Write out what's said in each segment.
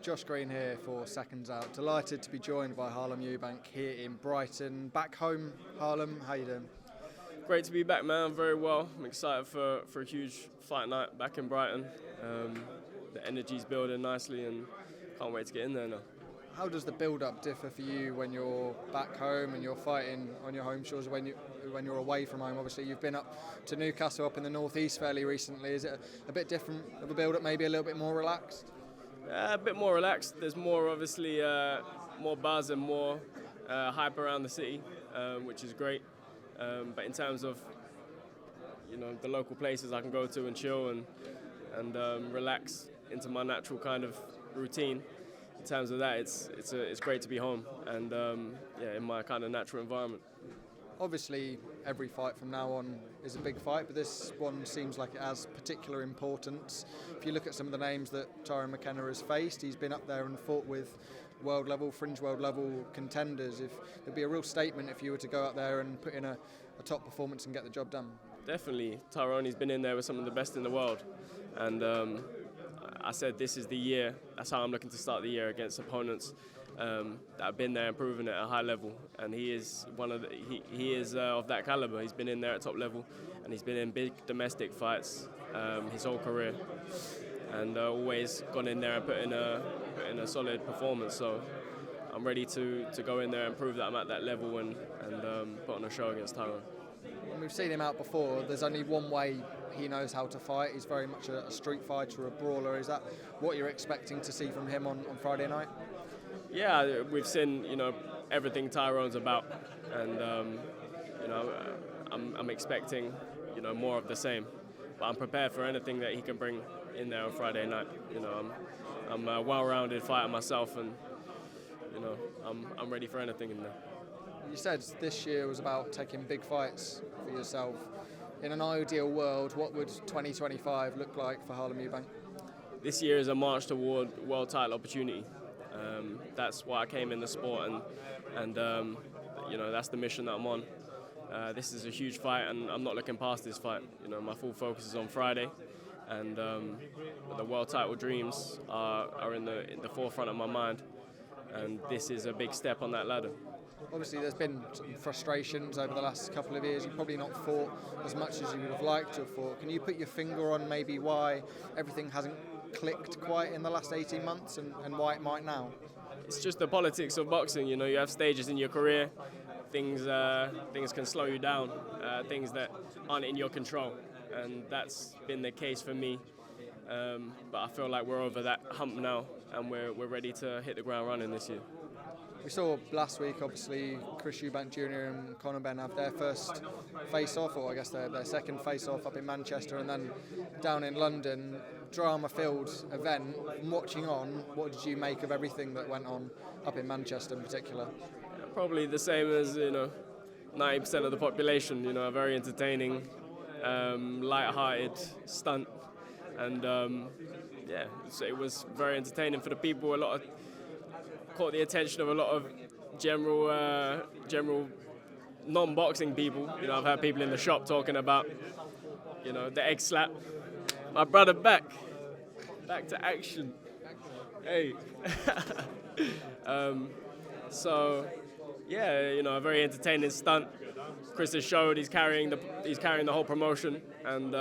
Josh Green here for SecondsOut. Delighted to be joined by Harlem Eubank here in Brighton. Back home, Harlem, how you doing? Great to be back, man. I'm very well. I'm excited for a huge fight night back in Brighton. The energy's building nicely and can't wait to get in there now. How does the build-up differ for you when you're back home and you're fighting on your home shores when you're away from home? Obviously, you've been up to Newcastle up in the northeast fairly recently. Is it a bit different of a build-up, maybe a little bit more relaxed? A bit more relaxed. There's more, obviously, more buzz and more hype around the city, which is great. But in terms of, the local places I can go to and chill and relax into my natural kind of routine. In terms of that, it's great to be home and in my kind of natural environment. Obviously, every fight from now on is a big fight, but this one seems like it has particular importance. If you look at some of the names that Tyrone McKenna has faced, he's been up there and fought with fringe world level contenders. It'd be a real statement if you were to go out there and put in a top performance and get the job done. Definitely. Tyrone's been in there with some of the best in the world. And I said this is the year. That's how I'm looking to start the year, against opponents that have been there and proven it at a high level, and he is he is of that caliber. He's been in there at top level, and he's been in big domestic fights his whole career, and always gone in there and put in a solid performance. So I'm ready to go in there and prove that I'm at that level and put on a show against Tyrone. We've seen him out before. There's only one way he knows how to fight. He's very much a street fighter, a brawler. Is that what you're expecting to see from him on Friday night? Yeah, we've seen everything Tyrone's about, and I'm expecting more of the same. But I'm prepared for anything that he can bring in there on Friday night. I'm a well-rounded fighter myself, and I'm ready for anything in there. You said this year was about taking big fights for yourself. In an ideal world, what would 2025 look like for Harlem Eubank? This year is a march toward world title opportunity. That's why I came in the sport, and that's the mission that I'm on. This is a huge fight, and I'm not looking past this fight. My full focus is on Friday, and the world title dreams are in the forefront of my mind, and this is a big step on that ladder. Obviously, there's been some frustrations over the last couple of years. You've probably not fought as much as you would have liked to have fought. Can you put your finger on maybe why everything hasn't clicked quite in the last 18 months and why it might now? It's just the politics of boxing. You have stages in your career. Things can slow you down, things that aren't in your control. And that's been the case for me. But I feel like we're over that hump now, and we're ready to hit the ground running this year. We saw last week, obviously, Chris Eubank Jr. and Conor Benn have their first face-off, or I guess their second face-off up in Manchester, and then down in London. Drama-filled event. From watching on, what did you make of everything that went on up in Manchester in particular? Probably the same as 90% of the population. A very entertaining, light-hearted stunt, and it was very entertaining for the people. Caught the attention of a lot of general non-boxing people. I've had people in the shop talking about, the egg slap. My brother back to action. Hey. A very entertaining stunt. Chris has showed he's carrying the whole promotion, and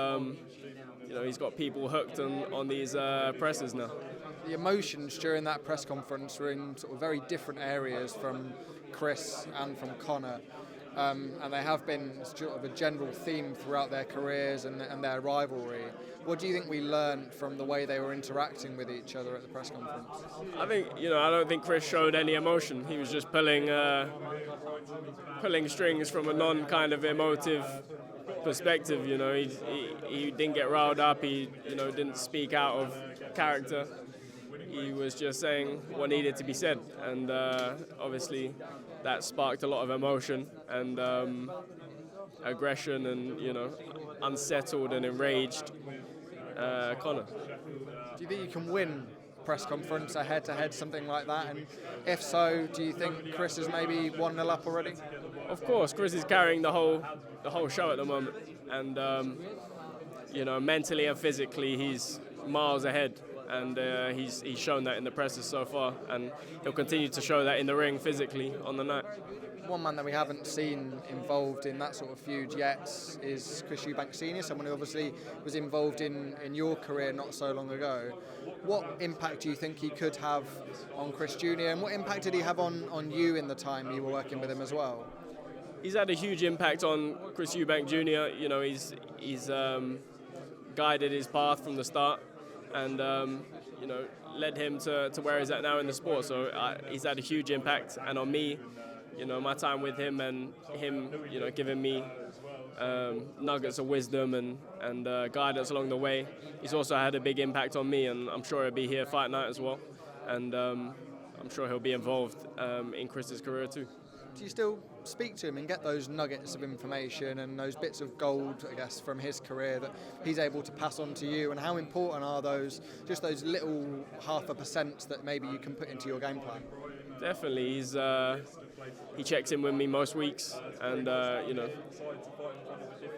he's got people hooked on these presses now. The emotions during that press conference were in sort of very different areas from Chris and from Conor, and they have been sort of a general theme throughout their careers and their rivalry. What do you think we learned from the way they were interacting with each other at the press conference? I think, I don't think Chris showed any emotion. He was just pulling strings from a non-kind of emotive perspective. He didn't get riled up. He, didn't speak out of character. He was just saying what needed to be said, and obviously that sparked a lot of emotion and aggression and unsettled and enraged Conor. Do you think you can win press conference, a head-to-head, something like that? And if so, do you think Chris is maybe 1-0 up already? Of course, Chris is carrying the whole show at the moment, and mentally and physically he's miles ahead. and he's shown that in the presses so far, and he'll continue to show that in the ring physically on the night. One man that we haven't seen involved in that sort of feud yet is Chris Eubank Senior, someone who obviously was involved in your career not so long ago. What impact do you think he could have on Chris Jr, and what impact did he have on you in the time you were working with him as well? He's had a huge impact on Chris Eubank Jr. You know, he's guided his path from the start, and you know, led him to where he's at now in the sport. So he's had a huge impact, and on me, you know, my time with him and him, you know, giving me nuggets of wisdom and guidance along the way. He's also had a big impact on me, and I'm sure he'll be here fight night as well. And I'm sure he'll be involved in Chris's career too. Do you still speak to him and get those nuggets of information and those bits of gold, I guess, from his career that he's able to pass on to you? And how important are those, just those little 0.5% that maybe you can put into your game plan? Definitely. He checks in with me most weeks, and you know,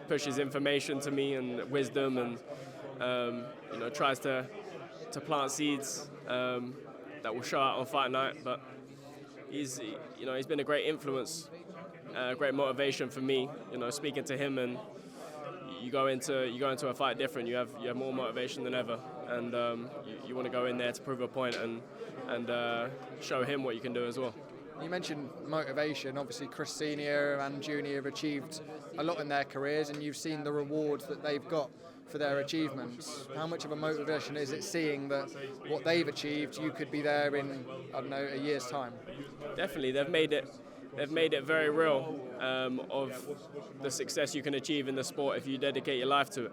pushes information to me and wisdom, and you know, tries to plant seeds that will show out on fight night. But he's been a great influence, great motivation for me. You know, speaking to him, and you go into a fight different. You have more motivation than ever, and you want to go in there to prove a point and show him what you can do as well. You mentioned motivation. Obviously, Chris Senior and Junior have achieved a lot in their careers, and you've seen the rewards that they've got for their achievements. How much of a motivation is it seeing that what they've achieved, you could be there in, I don't know, a year's time? Definitely, they've made it very real of the success you can achieve in the sport if you dedicate your life to it.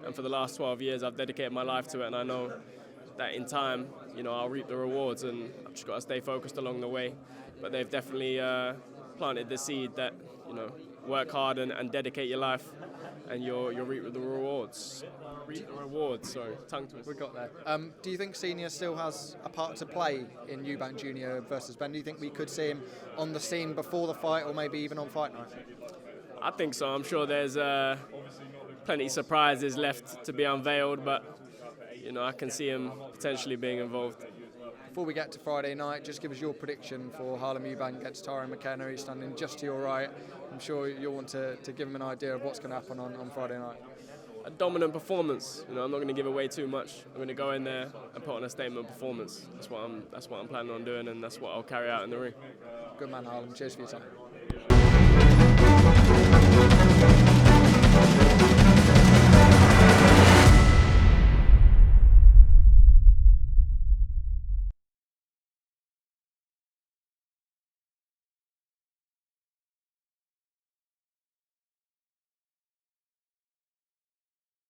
And for the last 12 years, I've dedicated my life to it, and I know that in time, you know, I'll reap the rewards, and I've just got to stay focused along the way. But they've definitely planted the seed that, you know, work hard and dedicate your life, and you'll reap the rewards. Sorry, tongue twist. We got there. Do you think Senior still has a part to play in Eubank Jr versus Benn? Do you think we could see him on the scene before the fight, or maybe even on fight night? I think so. I'm sure there's plenty of surprises left to be unveiled, but you know, I can see him potentially being involved. Before we get to Friday night, just give us your prediction for Harlem Eubank against Tyrone McKenna. He's standing just to your right. I'm sure you'll want to give him an idea of what's going to happen on Friday night. A dominant performance. You know, I'm not going to give away too much. I'm going to go in there and put on a statement performance. That's what I'm planning on doing, and that's what I'll carry out in the ring. Good man, Harlem. Cheers for your time.